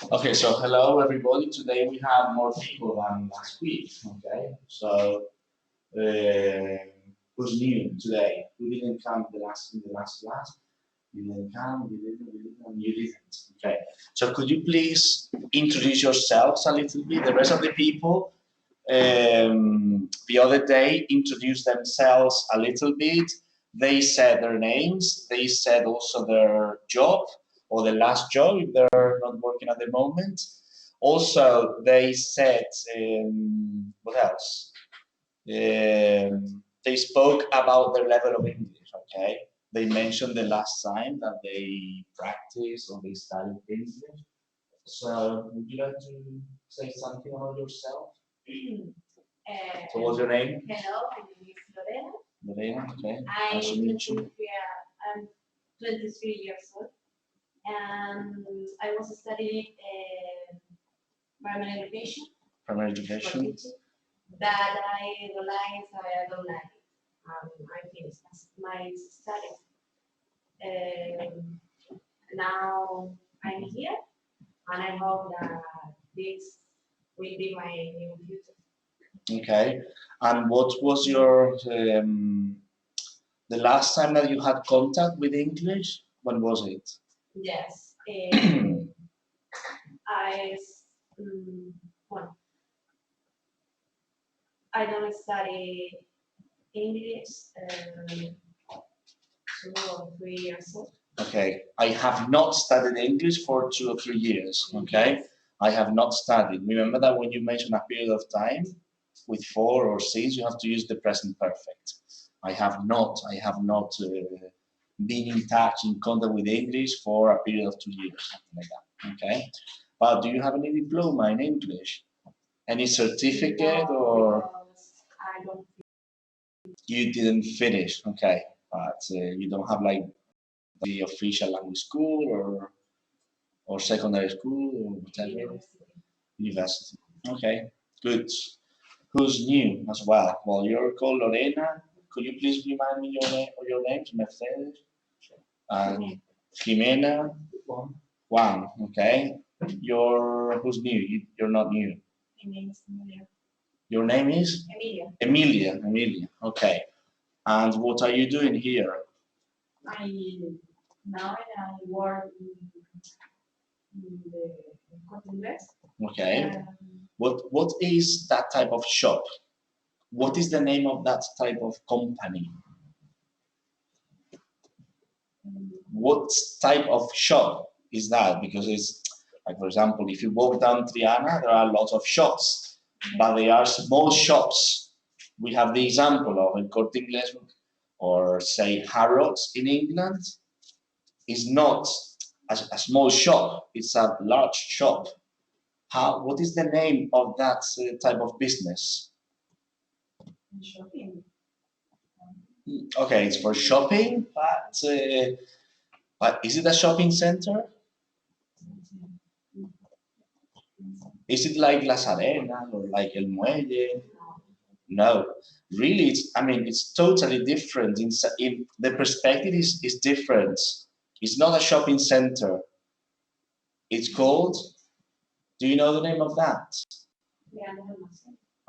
Okay, so hello everybody. Today we have more people than last week. Okay, so who's new today? Who didn't come in the last class? You didn't come. You didn't. Okay. So could you please introduce yourselves a little bit? The rest of the people the other day introduced themselves a little bit. They said their names. They said also their job or the last job if they're not working at the moment. Also, they said what else? They spoke about their level of English. Okay, they mentioned the last time that they practiced or they studied English. So, would you like to say something about yourself? So what's your name? Hello, my name is Lorena. Lorena, okay. I'm Nice to meet you. 23 years old, and I was studying primary education. Primary education. That I realized I don't like it. I finished my studies. Now I'm here, and I hope that this will be my new future. Okay. And what was your the last time that you had contact with English? When was it? Yes. Well, I don't study English 2 or 3 years old. Okay, I have not studied English for 2 or 3 years. Okay, I have not studied. Remember that when you mention a period of time with 4 or 6, you have to use the present perfect. I have not been in touch, in contact with English for a period of 2 years, something like that. Okay, but do you have any diploma in English? Any certificate or? I don't. You didn't finish. Okay, but you don't have like the official language school or secondary school or whatever? University. Okay, good. Who's new as well? Well, you're called Lorena. Could you please remind me your names? Mercedes and Jimena. Juan. Okay. Who's new? You're not new. My name is Emilia. Your name is? Emilia. Emilia. Emilia. Okay. And what are you doing here? Now I work in the Ingles. Okay. What is that type of shop? What is the name of that type of company? What type of shop is that? Because it's like, for example, if you walk down Triana, there are lots of shops, but they are small shops. We have the example of El Corte Inglés or say Harrods in England. Is not a small shop; it's a large shop. What is the name of that type of business? Shopping. Okay, it's for shopping, but is it a shopping center? Is it like Las Arenas or like El Muelle? No, really, it's totally different. In the perspective is different. It's not a shopping center. It's called. Do you know the name of that? Yeah.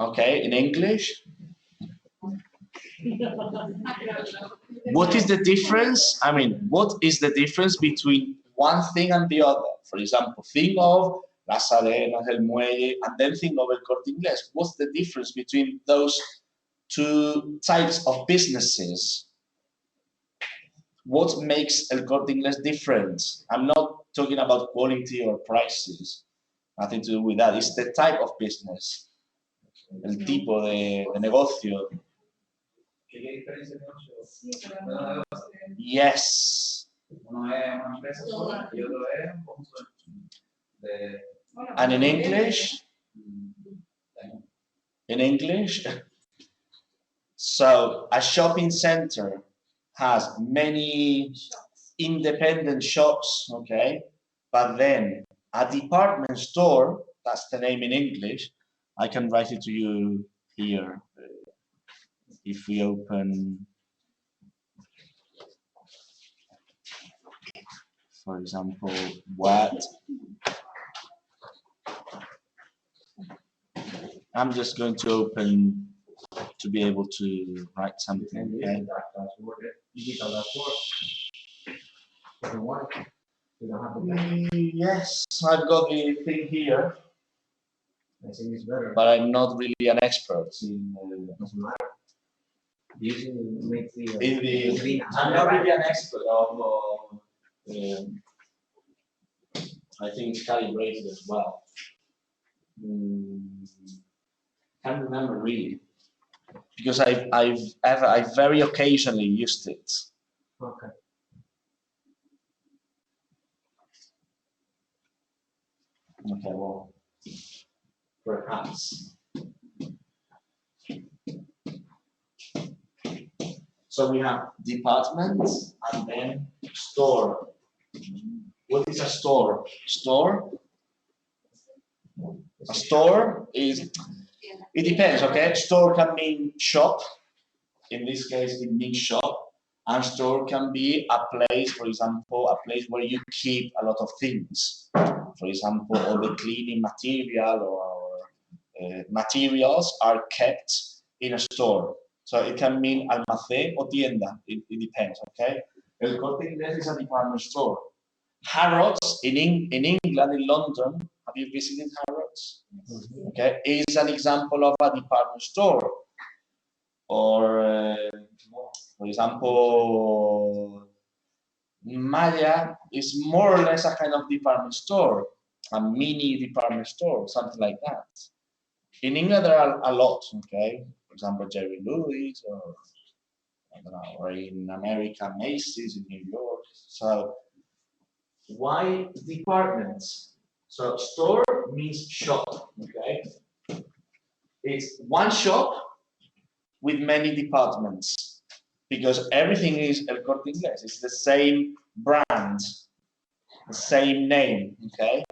Okay, in English. What is the difference? What is the difference between one thing and the other? For example, think of Las Arenas, El Muelle, and then think of El Corte Inglés. What's the difference between those two types of businesses? What makes El Corte Inglés different? I'm not talking about quality or prices. Nothing to do with that. It's the type of business. El tipo de negocio. Yes. And in English? In English? So a shopping center has many independent shops, okay? But then a department store, that's the name in English, I can write it to you here. If we open, for example, what I'm just going to open to be able to write something. Okay. Yes, I've got the thing here, but I'm not really an expert in. I'm not really an expert of. I think it's calibrated as well. Can't remember really, because I very occasionally used it. Okay. Okay, well, perhaps. So we have department and then store. What is a store? Store? A store is, it depends, okay? Store can mean shop. In this case, it means shop. And store can be a place, for example, a place where you keep a lot of things. For example, all the cleaning material or materials are kept in a store. So it can mean almacén o tienda. It depends, okay? El Corte Inglés is a department store. Harrods in England, in London, have you visited Harrods? Okay, is an example of a department store. Or, for example, Maya is more or less a kind of department store, a mini department store, something like that. In England, there are a lot, okay? For example, Jerry Lewis, or I don't know, or in America, Macy's in New York. So, why departments? So, store means shop, okay? It's one shop with many departments, because everything is El Corte Inglés. It's the same brand, the same name, okay?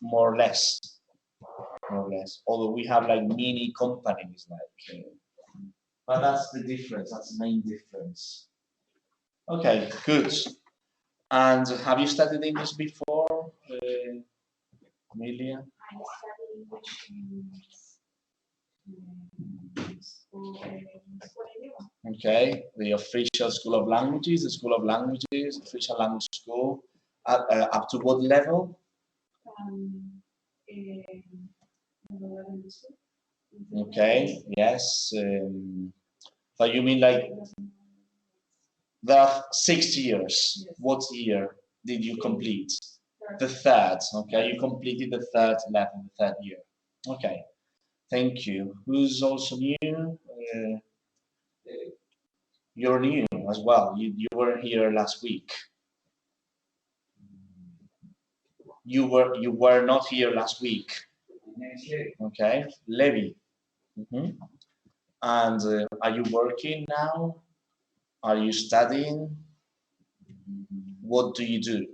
More or less. More or less. Although we have like mini companies, like, but that's the difference. That's the main difference. Okay, good. And have you studied English before, Amelia? I studied English in school. Okay, the official School of Languages, the School of Languages, official language school. Up to what level? Okay, yes. So you mean like there are 6 years. Yes. What year did you complete? The third. Okay, you completed the third level, the third year. Okay, thank you. Who's also new? You're new as well. You weren't here last week. You were not here last week. Okay, Levi. And are you working now? Are you studying? What do you do?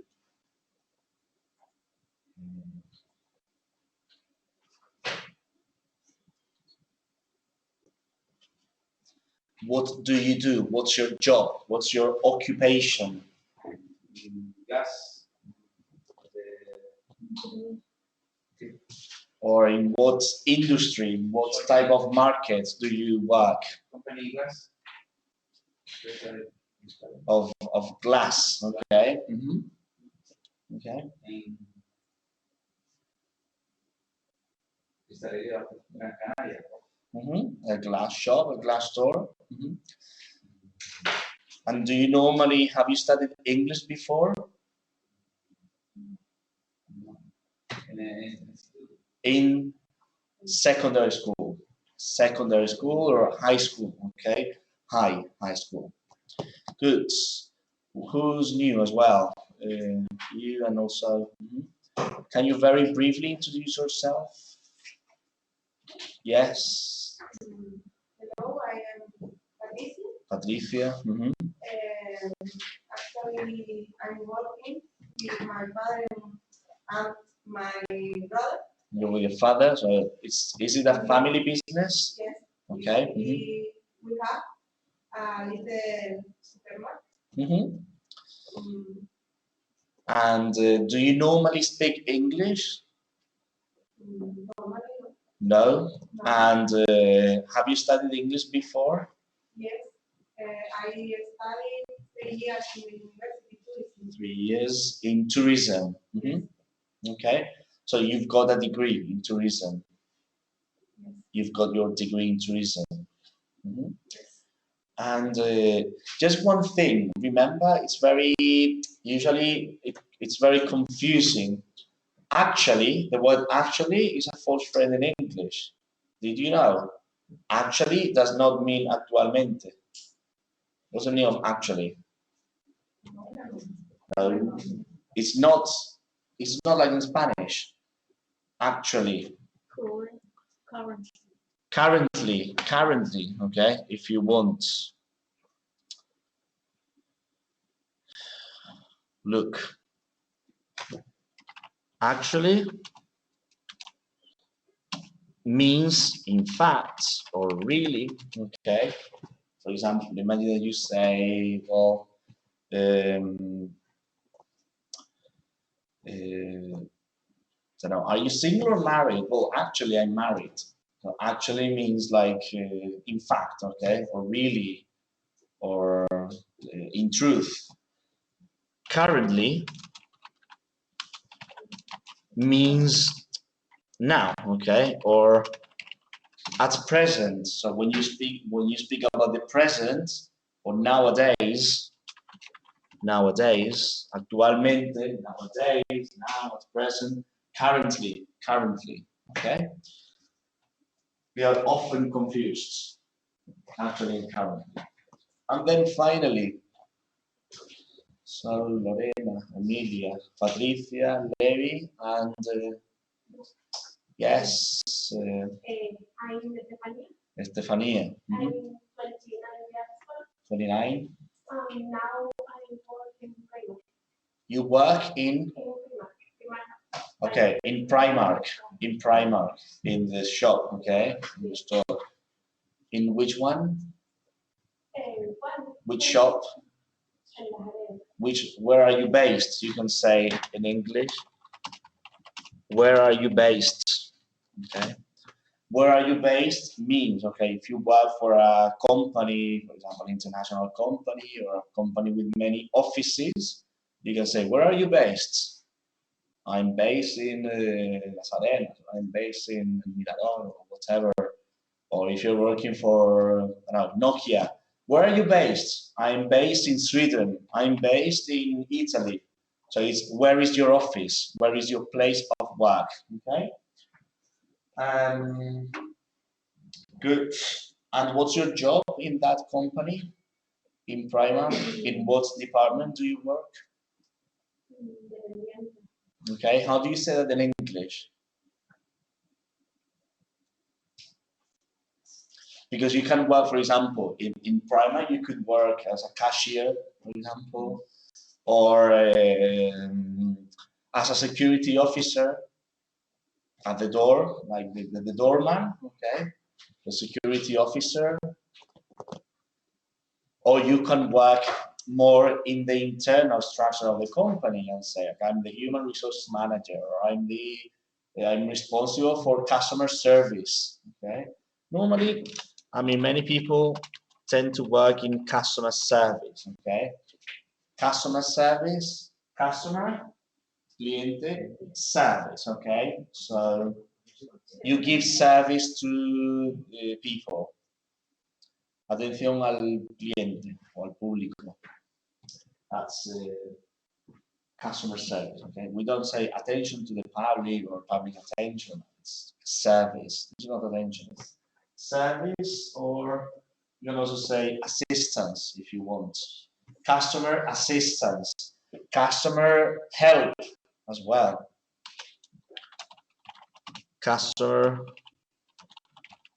What do you do? What's your job? What's your occupation? Yes. Or in what industry, in what type of markets do you work? Company glass. Of glass, okay? Okay. A glass shop, a glass store. And do you normally, have you studied English before? In secondary school or high school, okay? High school. Good. Who's new as well? You and also, can you very briefly introduce yourself? Yes. Hello, I am Patricia. Actually, I'm working with my father and my brother. You're with your father, so is it a family business? Yes. Okay. We have a little supermarket. And do you normally speak English? No. And have you studied English before? Yes, I studied 3 years in the university tourism. 3 years in tourism. Okay. So you've got a degree in tourism. Yes. You've got your degree in tourism. Yes. And just one thing, remember, it's very, usually it's very confusing. Actually, the word actually is a false friend in English. Did you know? Actually does not mean actualmente. What's the meaning of actually? No, it's not. It's not like in Spanish. Actually. Currently. Okay. If you want. Look. Actually means in fact or really. Okay. For example, imagine that you say, well, don't know, are you single or married? Well, actually, I'm married. So actually means like in fact, okay, or really, or in truth. Currently means now, okay, or at present. So when you speak about the present or nowadays, actualmente, nowadays, now, at present, currently, okay? We are often confused, actually and currently. And then finally, so Lorena, Emilia, Patricia, Levi, and yes, I'm Estefania. Estefania. I'm 29 years old. 29. Now I work in Primark. You work in? Okay, in Primark, in the shop, okay, in the store. In which one? Which shop? Where are you based? You can say in English. Where are you based? Okay. Where are you based means, okay, if you work for a company, for example, international company or a company with many offices, you can say, where are you based? I'm based in Las Arenas, I'm based in Mirador or whatever. Or if you're working for, I don't know, Nokia, where are you based? I'm based in Sweden, I'm based in Italy. So it's where is your office? Where is your place of work? Okay? Good. And what's your job in that company? In Primark? In what department do you work? Okay, how do you say that in English? Because you can work, for example, in Primark, you could work as a cashier, for example, or as a security officer at the door, like the doorman, okay, the security officer. Or you can work more in the internal structure of the company and say, okay, I'm the human resources manager, or I'm responsible for customer service. Okay. Normally, I mean, many people tend to work in customer service. Okay. Customer service, customer, cliente, service. Okay. So you give service to people. Atención al cliente o al público. That's customer service. Okay, we don't say attention to the public or public attention. It's service. It's not attention. It's service, or you can also say assistance if you want. Customer assistance, customer help as well. Customer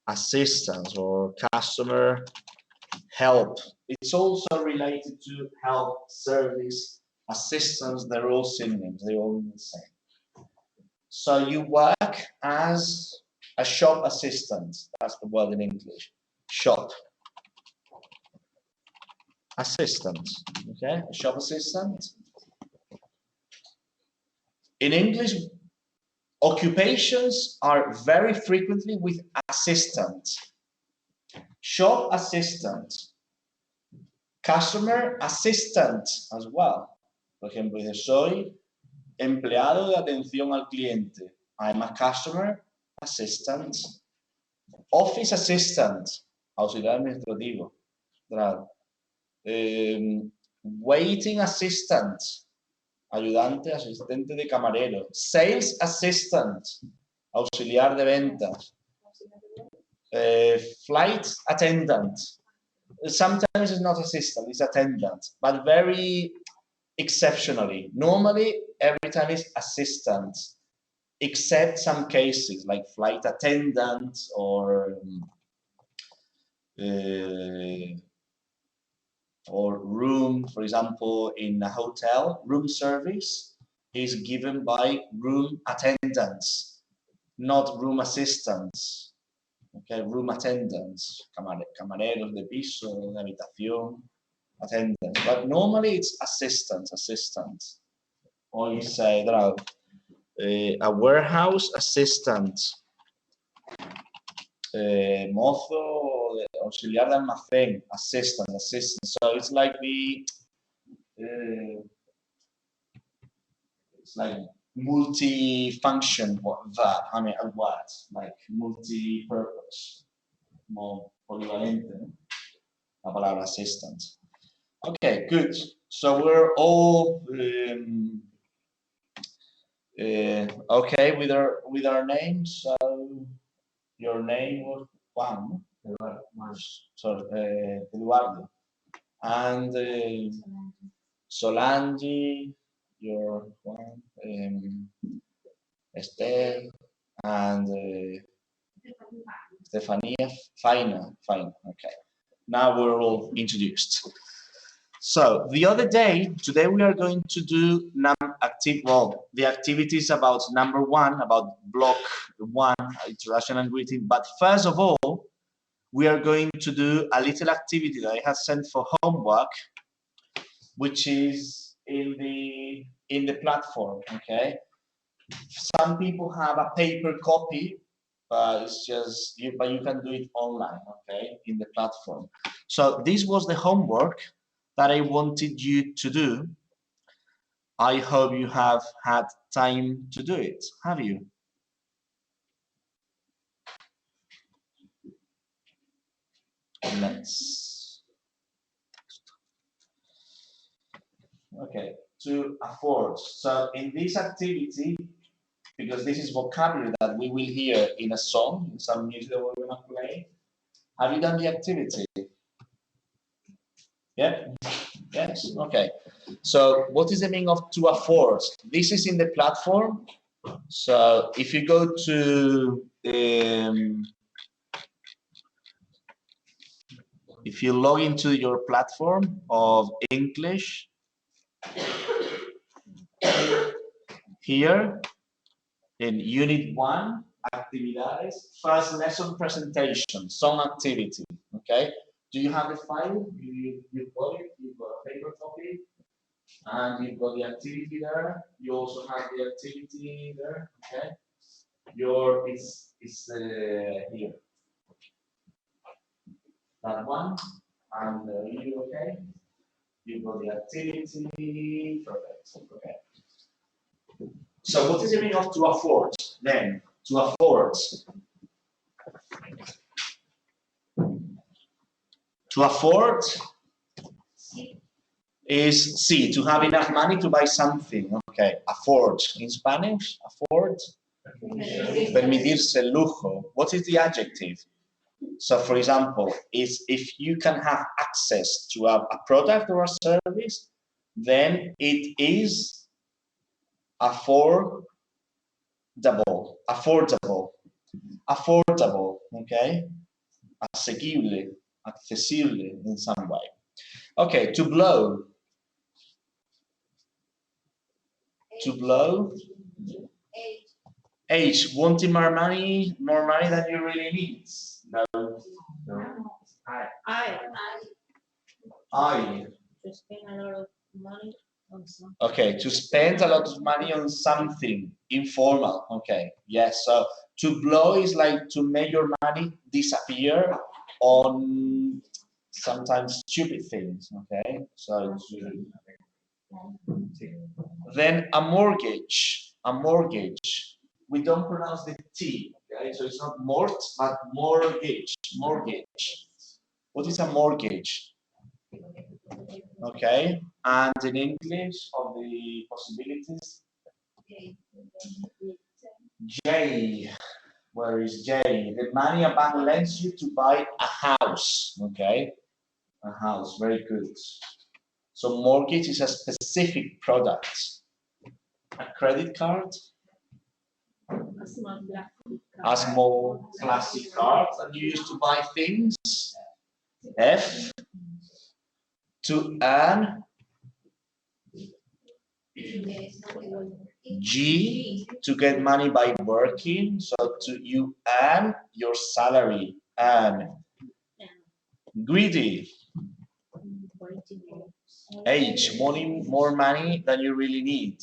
assistance or customer help. It's also related to help, service, assistance. They're all synonyms. They're all the same. So you work as a shop assistant. That's the word in English. Shop assistant. Okay, a shop assistant. In English, Occupations are very frequently with assistant, shop assistant, customer assistant as well. Por ejemplo, dice, soy empleado de atención al cliente. I'm a customer assistant. Office assistant, auxiliar administrativo. Waiting assistant, ayudante, asistente de camarero. Sales assistant, auxiliar de ventas. Flight attendant. Sometimes it's not assistant, it's attendant, but very exceptionally. Normally, every time it's assistant, except some cases like flight attendant or room, for example, in a hotel, room service is given by room attendants, not room assistants. Okay, room attendants, camareros de piso, de habitación, attendants. But normally it's assistants. Or you say a warehouse assistant, mozo, auxiliar de almacén, assistant. So it's like it's like multi-function verb. I mean, a word like multi-purpose, more polivalente. La palabra assistant. Okay, good. So we're all okay with our names. So your name was Juan. Eduardo. And Solange, your Juan, Esther, and Stefania, fine. Okay. Now we're all introduced. So the other day, today we are going to do the activities about number 1, about block 1, introduction and greeting. But first of all, we are going to do a little activity that I have sent for homework, which is in the platform. Okay. Some people have a paper copy, but it's just you can do it online. Okay, in the platform. So this was the homework that I wanted you to do. I hope you have had time to do it. Have you? Let's. Okay, to afford. So in this activity, because this is vocabulary that we will hear in a song, in some music that we're going to play. Have you done the activity? Yeah? Yes? Okay. So what is the meaning of to afford? This is in the platform. So if you go to, if you log into your platform of English, here in Unit 1, Actividades, first lesson presentation, song activity, okay? Do you have the file? You've got it, you've got a paper copy, and you've got the activity there. You also have the activity there, okay? It's here. That one, and you okay? You've got the activity, perfect, okay. So what is the meaning of to afford then? To afford. To afford is to have enough money to buy something. Okay, afford. In Spanish, afford. Permitirse el lujo. What is the adjective? So for example, is if you can have access to a product or a service, then it is affordable, okay? Asequible, accesible in some way. Okay, to blow. To blow. H, wanting more money than you really need. No. I. To spend a lot of money on something. Okay, to spend a lot of money on something informal. Okay, yes. So to blow is like to make your money disappear on sometimes stupid things. Okay, so then a mortgage. A mortgage. We don't pronounce the T. Okay, so it's not mort, but mortgage. Mortgage. What is a mortgage? Okay, and in English of the possibilities, J. Where is J? The money a bank lends you to buy a house. Okay, a house. Very good. So mortgage is a specific product. A credit card, a small plastic card that you use to buy things. F. To earn. G, to get money by working, so you earn your salary. Earn. Greedy. H, more money than you really need.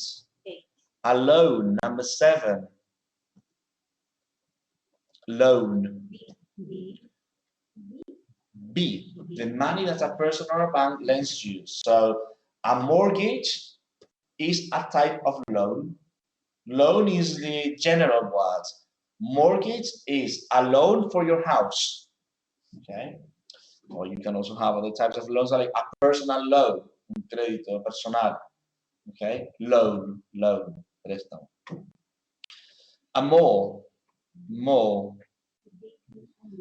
A loan, number 7. Loan. B, the money that a person or a bank lends you. So a mortgage is a type of loan. Loan is the general word. Mortgage is a loan for your house. Okay. Or you can also have other types of loans like a personal loan, un crédito personal. Okay. Loan, préstamo. A mall, mall.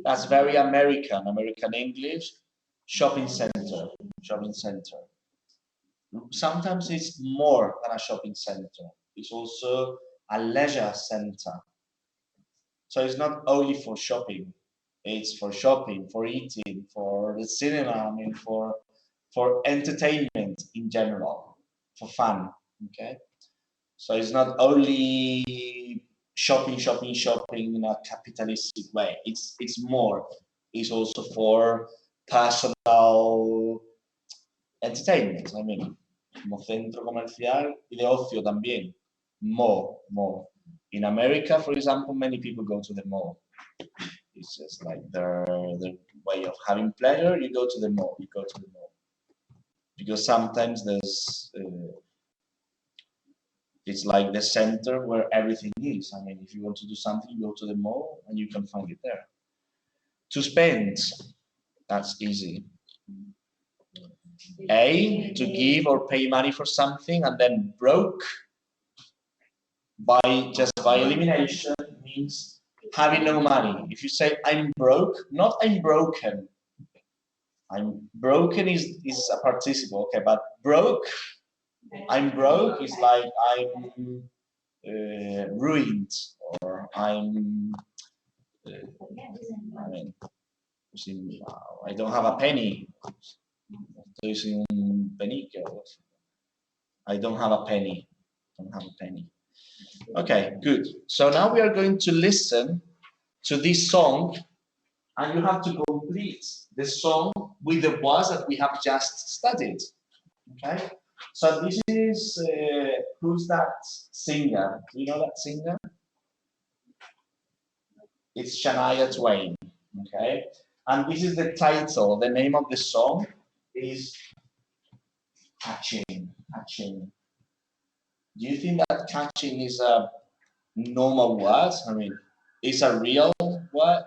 That's very American English. Shopping center, shopping center. Sometimes it's more than a shopping center. It's also a leisure center. So it's not only for shopping. It's for shopping, for eating, for the cinema, I mean, for entertainment in general, for fun. Okay. So it's not only shopping in a capitalistic way. It's more. It's also for personal entertainment. I mean, como centro comercial y de ocio también. Mall. In America, for example, many people go to the mall. It's just like their way of having pleasure. You go to the mall. Because sometimes there's it's like the center where everything is. I mean, if you want to do something, you go to the mall and you can find it there. To spend, that's easy. A, to give or pay money for something, and then broke by elimination means having no money. If you say I'm broke, not I'm broken. I'm broken is a participle, okay, but I'm broke is like I'm ruined, or I'm I mean, I don't have a penny. I don't have a penny. Okay, good. So now we are going to listen to this song, and you have to complete the song with the words that we have just studied. Okay. So this is who's that singer? Do you know that singer? It's Shania Twain. Okay. And this is the title. The name of the song is Catching. Do you think that catching is a normal word? I mean, it's a real word?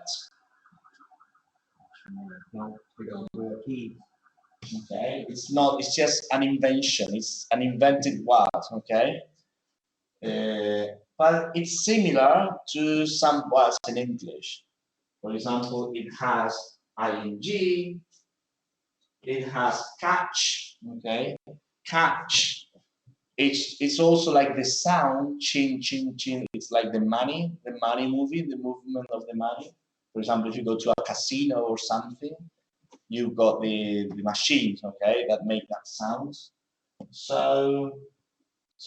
Okay, it's not, it's just an invention, it's an invented word, okay? But it's similar to some words in English. For example, it has ing, it has catch, okay? Catch. It's also like the sound, chin, chin, chin. It's like the money movie, the movement of the money. For example, if you go to a casino or something, you've got the machines, okay, that make that sound. So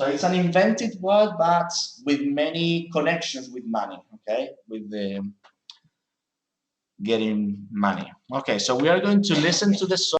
it's an invented word, but with many connections with money, okay, with the getting money. Okay, so we are going to listen to the song.